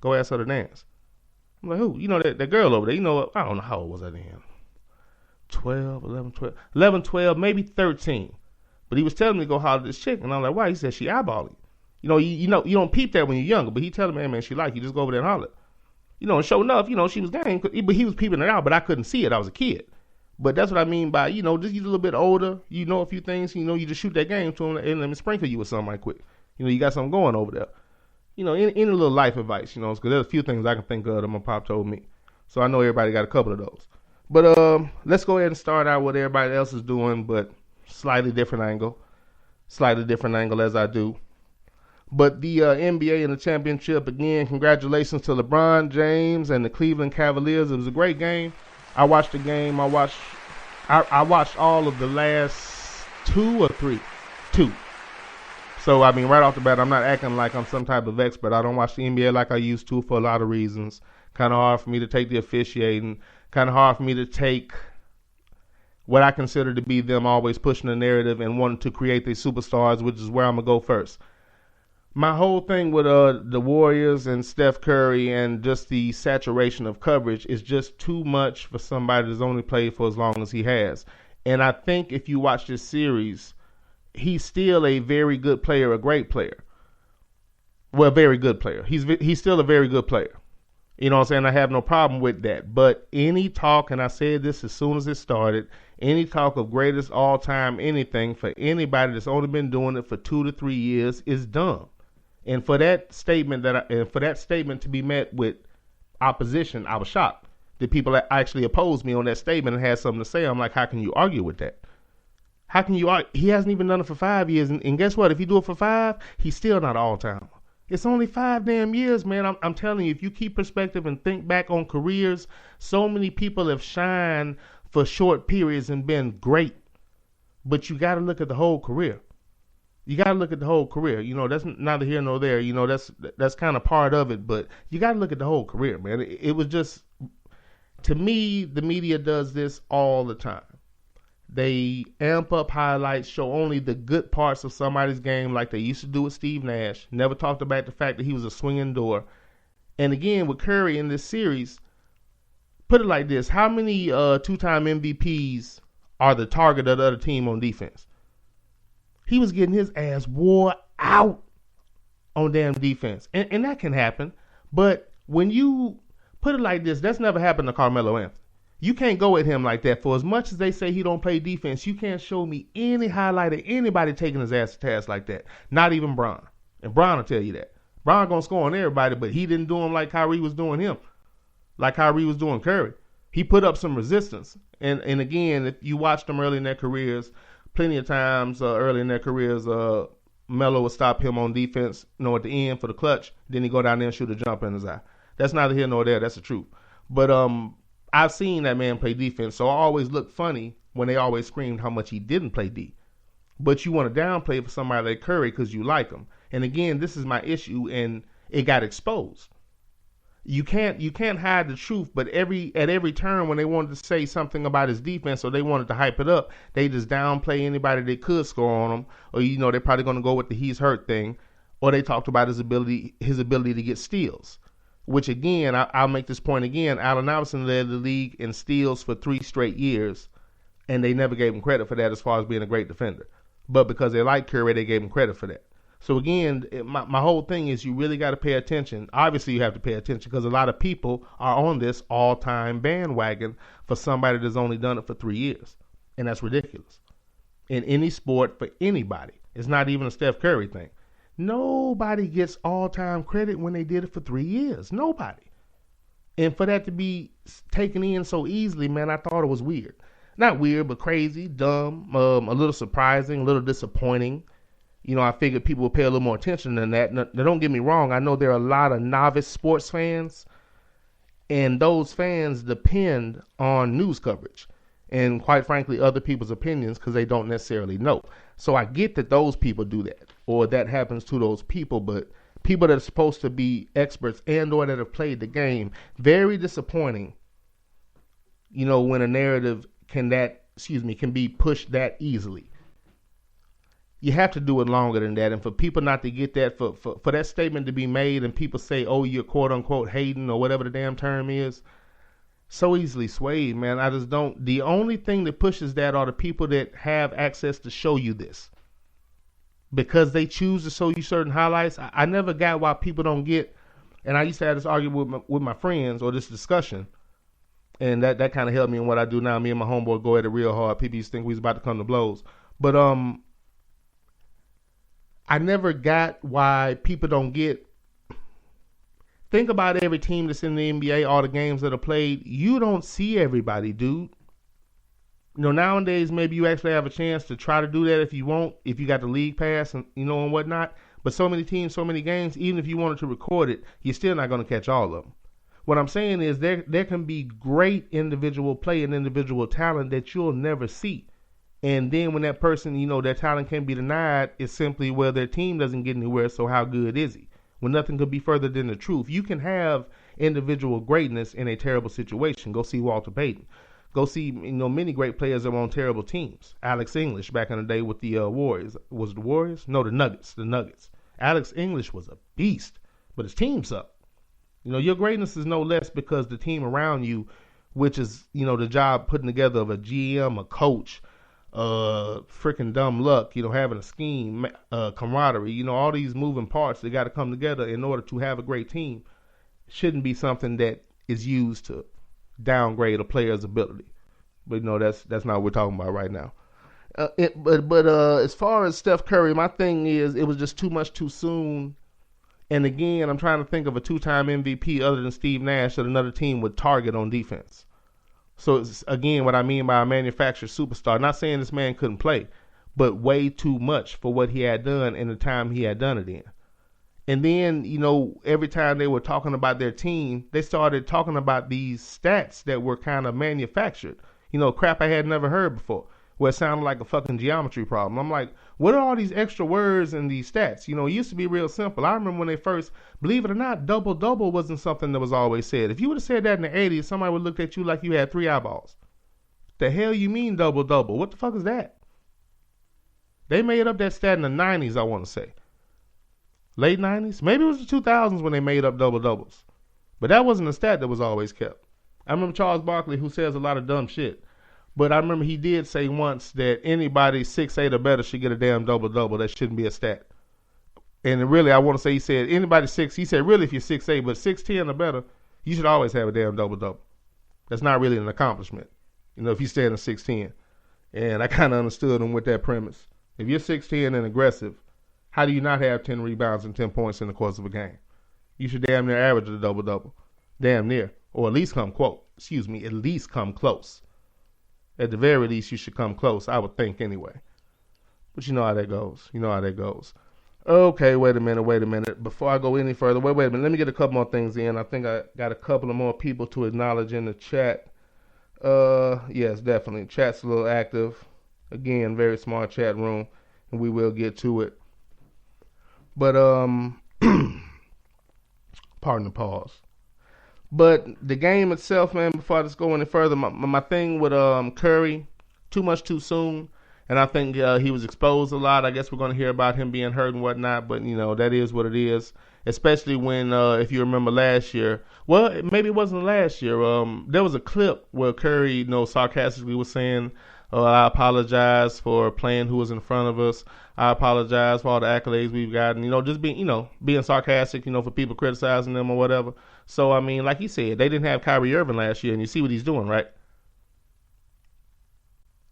Go ask her to dance. I'm like, who? You know that girl over there. You know what? I don't know how old was I then. 12, 11, 12. 11, 12, maybe 13. But he was telling me to go holler at this chick. And I'm like, why? He said, she eyeballing. You know, you don't peep that when you're younger. But he telling me, hey, man, she like you. Just go over there and holler. And sure enough, she was game. But he was peeping it out. But I couldn't see it. I was a kid. But that's what I mean by, just you a little bit older. You know a few things. You just shoot that game to him and let me sprinkle you with something right quick. You got something going over there. Any little life advice, because there's a few things I can think of that my pop told me. So I know everybody got a couple of those. But let's go ahead and start out what everybody else is doing, but slightly different angle as I do. But the NBA and the championship, again, congratulations to LeBron James and the Cleveland Cavaliers. It was a great game. I watched the game. I watched all of the last 2 or 3. 2. So, I mean, right off the bat, I'm not acting like I'm some type of expert. I don't watch the NBA like I used to for a lot of reasons. Kind of hard for me to take the officiating. Kind of hard for me to take what I consider to be them always pushing the narrative and wanting to create these superstars, which is where I'm going to go first. My whole thing with the Warriors and Steph Curry and just the saturation of coverage is just too much for somebody that's only played for as long as he has. And I think if you watch this series, he's still a very good player, a great player. Well, very good player. He's still a very good player. You know what I'm saying? I have no problem with that. But any talk, and I said this as soon as it started, any talk of greatest all-time anything for anybody that's only been doing it for 2 to 3 years is dumb. And for that statement to be met with opposition, I was shocked that people actually opposed me on that statement and had something to say. I'm like, how can you argue with that? How can you argue? He hasn't even done it for 5 years. And guess what? If you do it for 5, he's still not all-time. It's only 5 damn years, man. I'm telling you, if you keep perspective and think back on careers, so many people have shined for short periods and been great. But you got to look at the whole career. That's neither here nor there. That's kind of part of it, but you got to look at the whole career, man. It was just, to me, the media does this all the time. They amp up highlights, show only the good parts of somebody's game like they used to do with Steve Nash. Never talked about the fact that he was a swinging door. And again, with Curry in this series, put it like this. How many two-time MVPs are the target of the other team on defense? He was getting his ass wore out on damn defense. And that can happen. But when you put it like this, that's never happened to Carmelo Anthony. You can't go at him like that. For as much as they say he don't play defense, you can't show me any highlight of anybody taking his ass to task like that. Not even Bron. And Bron will tell you that. Bron gonna score on everybody, but he didn't do him like Kyrie was doing him. Like Kyrie was doing Curry. He put up some resistance. And again, if you watched them early in their careers, plenty of times early in their careers, Melo would stop him on defense, at the end for the clutch. Then he go down there and shoot a jumper in his eye. That's neither here nor there. That's the truth. But I've seen that man play defense, so I always look funny when they always screamed how much he didn't play D. But you want to downplay for somebody like Curry because you like him. And again, this is my issue, and it got exposed. You can't hide the truth, but at every turn when they wanted to say something about his defense or they wanted to hype it up, they just downplay anybody that could score on him, or they're probably going to go with the he's hurt thing, or they talked about his ability to get steals. Which again, I'll make this point again. Allen Iverson led the league in steals for 3 straight years, and they never gave him credit for that as far as being a great defender. But because they like Curry, they gave him credit for that. So again, my whole thing is you really got to pay attention. Obviously, you have to pay attention because a lot of people are on this all-time bandwagon for somebody that's only done it for 3 years, and that's ridiculous. In any sport, for anybody, it's not even a Steph Curry thing. Nobody gets all-time credit when they did it for 3 years. Nobody. And for that to be taken in so easily, man, I thought it was weird. Not weird, but crazy, dumb, a little surprising, a little disappointing. I figured people would pay a little more attention than that. Now, don't get me wrong. I know there are a lot of novice sports fans, and those fans depend on news coverage and, quite frankly, other people's opinions because they don't necessarily know. So I get that those people do that, or that happens to those people, but people that are supposed to be experts and or that have played the game, very disappointing, when a narrative can be pushed that easily. you have to do it longer than that. And for people not to get that, for that statement to be made and people say, oh, you're quote unquote hating or whatever the damn term is, so easily swayed, man. I just don't. The only thing that pushes that are the people that have access to show you this. Because they choose to show you certain highlights. I never got why people don't get, and I used to have this argument with my friends or this discussion, and that kind of helped me in what I do now. Me and my homeboy go at it real hard. People used to think we was about to come to blows. But I never got why people don't get. Think about every team that's in the NBA, all the games that are played. You don't see everybody, dude. You know, nowadays maybe you actually have a chance to try to do that if you want, if you got the league pass and and whatnot. But so many teams, so many games, even if you wanted to record it, you're still not going to catch all of them. What I'm saying is there can be great individual play and individual talent that you'll never see. And then when that person, their talent can be denied, it's simply, well, their team doesn't get anywhere, so how good is he? When nothing could be further than the truth. You can have individual greatness in a terrible situation. Go see Walter Payton. Go see, many great players that were on terrible teams. Alex English back in the day with the Warriors. Was it the Warriors? No, the Nuggets. The Nuggets. Alex English was a beast, but his team sucked. Your greatness is no less because the team around you, which is, the job putting together of a GM, a coach, freaking dumb luck, having a scheme, camaraderie, all these moving parts that got to come together in order to have a great team, shouldn't be something that is used to downgrade a player's ability. But that's not what we're talking about right now. But as far as Steph Curry, my thing is it was just too much too soon. And again, I'm trying to think of a two-time MVP other than Steve Nash that another team would target on defense. So it's, again, what I mean by a manufactured superstar. Not saying this man couldn't play, but way too much for what he had done in the time he had done it in. And then, every time they were talking about their team, they started talking about these stats that were kind of manufactured. Crap I had never heard before, where it sounded like a fucking geometry problem. I'm like, what are all these extra words and these stats? It used to be real simple. I remember when they first, believe it or not, double-double wasn't something that was always said. If you would have said that in the 80s, somebody would look at you like you had 3 eyeballs. The hell you mean double-double? What the fuck is that? They made up that stat in the 90s, I want to say. Late 90s? Maybe it was the 2000s when they made up double-doubles. But that wasn't a stat that was always kept. I remember Charles Barkley, who says a lot of dumb shit. But I remember he did say once that anybody 6'8" or better should get a damn double-double. That shouldn't be a stat. And really, I want to say he said anybody 6, he said really if you're 6'8", but 6'10" or better, you should always have a damn double-double. That's not really an accomplishment, if you stand at 6'10". And I kind of understood him with that premise. If you're 6'10" and aggressive, how do you not have 10 rebounds and 10 points in the course of a game? You should damn near average a double-double. Damn near. Or at least come at least come close. At the very least, you should come close, I would think anyway. But you know how that goes. Okay, wait a minute. Before I go any further, wait a minute. Let me get a couple more things in. I think I got a couple of more people to acknowledge in the chat. Yes, definitely. Chat's a little active. Again, very smart chat room, and we will get to it. But, pardon the pause. But the game itself, man, before I just go any further, my thing with Curry, too much too soon. And I think he was exposed a lot. I guess we're going to hear about him being hurt and whatnot. But, that is what it is. Especially when, if you remember last year. Well, maybe it wasn't last year. There was a clip where Curry, sarcastically was saying, I apologize for playing who was in front of us. I apologize for all the accolades we've gotten. Just being sarcastic, for people criticizing them or whatever. So, I mean, like he said, they didn't have Kyrie Irving last year, and you see what he's doing, right?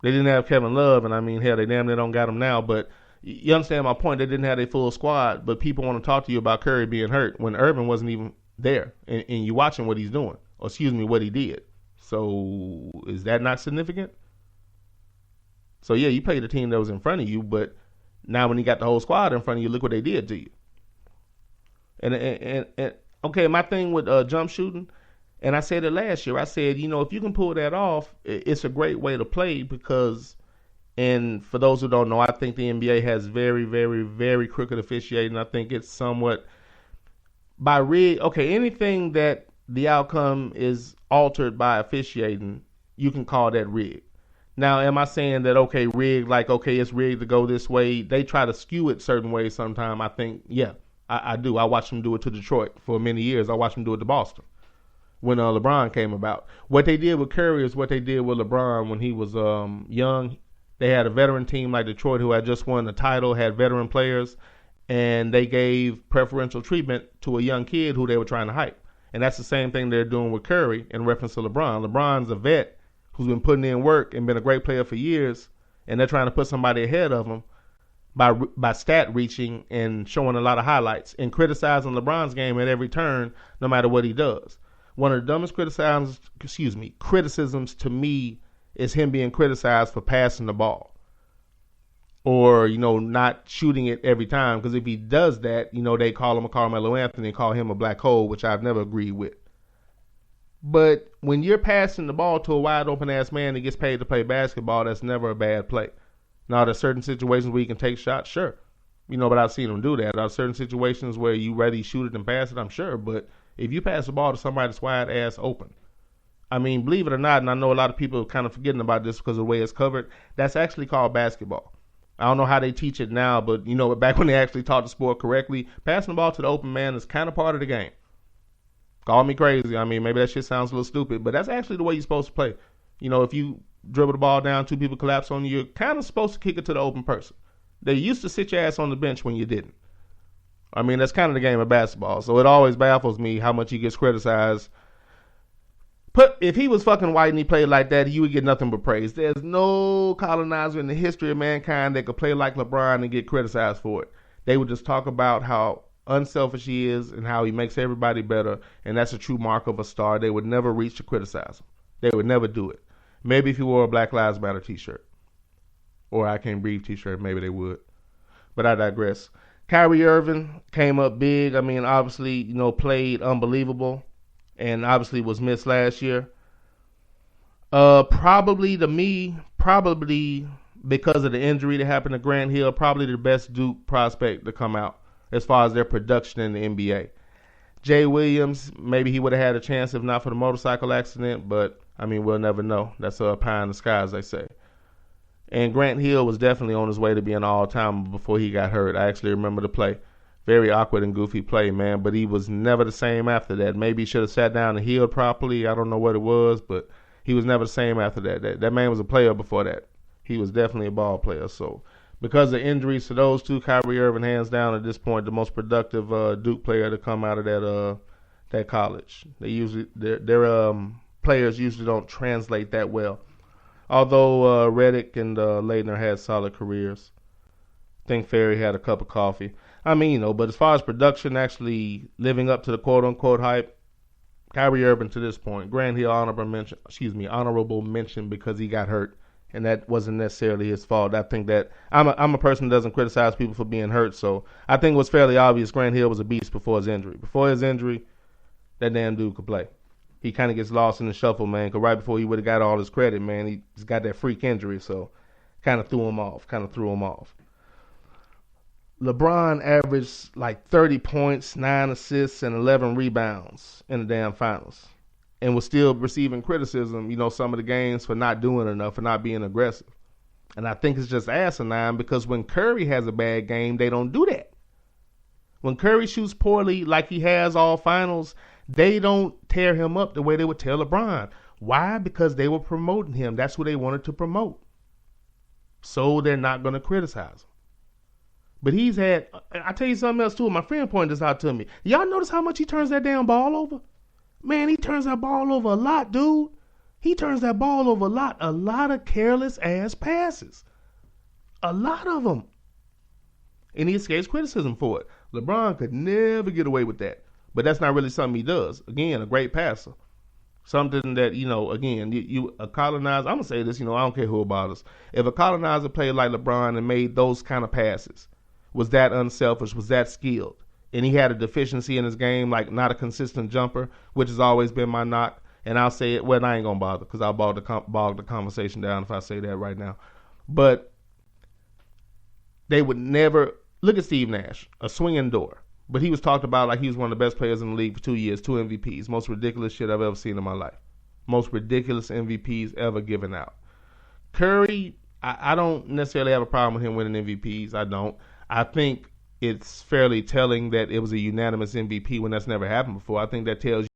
They didn't have Kevin Love, and I mean, hell, they damn near don't got him now. But you understand my point. They didn't have a full squad, but people want to talk to you about Curry being hurt when Irving wasn't even there, and you watching what he's doing, or what he did. So is that not significant? So, yeah, you played the team that was in front of you, but now when you got the whole squad in front of you, look what they did to you. And okay, my thing with jump shooting, and I said it last year, I said, if you can pull that off, it's a great way to play because, and for those who don't know, I think the NBA has very, very, very crooked officiating. I think it's somewhat by rig. Okay, anything that the outcome is altered by officiating, you can call that rigged. Now, am I saying that, okay, rigged, like, okay, it's rigged to go this way? They try to skew it certain ways sometime. I think, yeah, I do. I watched them do it to Detroit for many years. I watched them do it to Boston when LeBron came about. What they did with Curry is what they did with LeBron when he was young. They had a veteran team like Detroit who had just won the title, had veteran players, and they gave preferential treatment to a young kid who they were trying to hype. And that's the same thing they're doing with Curry in reference to LeBron. LeBron's a vet who's been putting in work and been a great player for years, and they're trying to put somebody ahead of him by stat reaching and showing a lot of highlights and criticizing LeBron's game at every turn, no matter what he does. One of the dumbest criticisms to me is him being criticized for passing the ball or, not shooting it every time. Because if he does that, they call him a Carmelo Anthony and call him a black hole, which I've never agreed with. But when you're passing the ball to a wide open ass man that gets paid to play basketball, that's never a bad play. Now, there's certain situations where you can take shots, sure. But I've seen him do that. There are certain situations where you rather shoot it than pass it, I'm sure. But if you pass the ball to somebody that's wide ass open, I mean, believe it or not, and I know a lot of people are kind of forgetting about this because of the way it's covered, that's actually called basketball. I don't know how they teach it now, but back when they actually taught the sport correctly, passing the ball to the open man is kind of part of the game. Call me crazy. I mean, maybe that shit sounds a little stupid, but that's actually the way you're supposed to play. If you dribble the ball down, two people collapse on you, you're kind of supposed to kick it to the open person. They used to sit your ass on the bench when you didn't. I mean, that's kind of the game of basketball. So it always baffles me how much he gets criticized. But if he was fucking white and he played like that, he would get nothing but praise. There's no colonizer in the history of mankind that could play like LeBron and get criticized for it. They would just talk about how unselfish he is and how he makes everybody better, and that's a true mark of a star. They would never reach to criticize him. They would never do it. Maybe if he wore a Black Lives Matter t-shirt or I Can't Breathe t-shirt, maybe they would. But I digress. Kyrie Irving came up big. I mean, obviously, played unbelievable and obviously was missed last year. Probably because of the injury that happened to Grant Hill, probably the best Duke prospect to come out as far as their production in the NBA. Jay Williams, maybe he would have had a chance if not for the motorcycle accident, but I mean, we'll never know. That's a pie in the sky, as they say. And Grant Hill was definitely on his way to being an all-timer before he got hurt. I actually remember the play. Very awkward and goofy play, man, but he was never the same after that. Maybe he should have sat down and healed properly. I don't know what it was, but he was never the same after that. That man was a player before that. He was definitely a ball player. So because of injuries to those two, Kyrie Irving, hands down at this point, the most productive Duke player to come out of that college. Their players usually don't translate that well. Although Redick and Leitner had solid careers. I think Ferry had a cup of coffee. I mean, but as far as production actually living up to the quote-unquote hype, Kyrie Irving to this point. Grant Hill, honorable mention because he got hurt, and that wasn't necessarily his fault. I think that I'm a person that doesn't criticize people for being hurt, so I think it was fairly obvious Grant Hill was a beast before his injury. Before his injury, that damn dude could play. He kind of gets lost in the shuffle, man, because right before he would have got all his credit, man, he's got that freak injury, so kind of threw him off. LeBron averaged like 30 points, 9 assists, and 11 rebounds in the damn finals and was still receiving criticism, some of the games for not doing enough, for not being aggressive. And I think it's just asinine because when Curry has a bad game, they don't do that. When Curry shoots poorly like he has all finals, they don't tear him up the way they would tell LeBron. Why? Because they were promoting him. That's who they wanted to promote. So they're not going to criticize him. But I tell you something else too. My friend pointed this out to me. Y'all notice how much he turns that damn ball over? Man, he turns that ball over a lot, dude. He turns that ball over a lot. A lot of careless ass passes. A lot of them. And he escapes criticism for it. LeBron could never get away with that. But that's not really something he does. Again, a great passer. Something that, a colonizer, I'm going to say this, I don't care who about us. If a colonizer played like LeBron and made those kind of passes, was that unselfish, was that skilled, and he had a deficiency in his game, like not a consistent jumper, which has always been my knock, and I'll say it, well, I ain't going to bother, because I'll bog the conversation down if I say that right now. But they would never, look at Steve Nash, a swinging door. But he was talked about like he was one of the best players in the league for 2 years, 2 MVPs. Most ridiculous shit I've ever seen in my life. Most ridiculous MVPs ever given out. Curry, I don't necessarily have a problem with him winning MVPs. I don't. I think it's fairly telling that it was a unanimous MVP when that's never happened before. I think that tells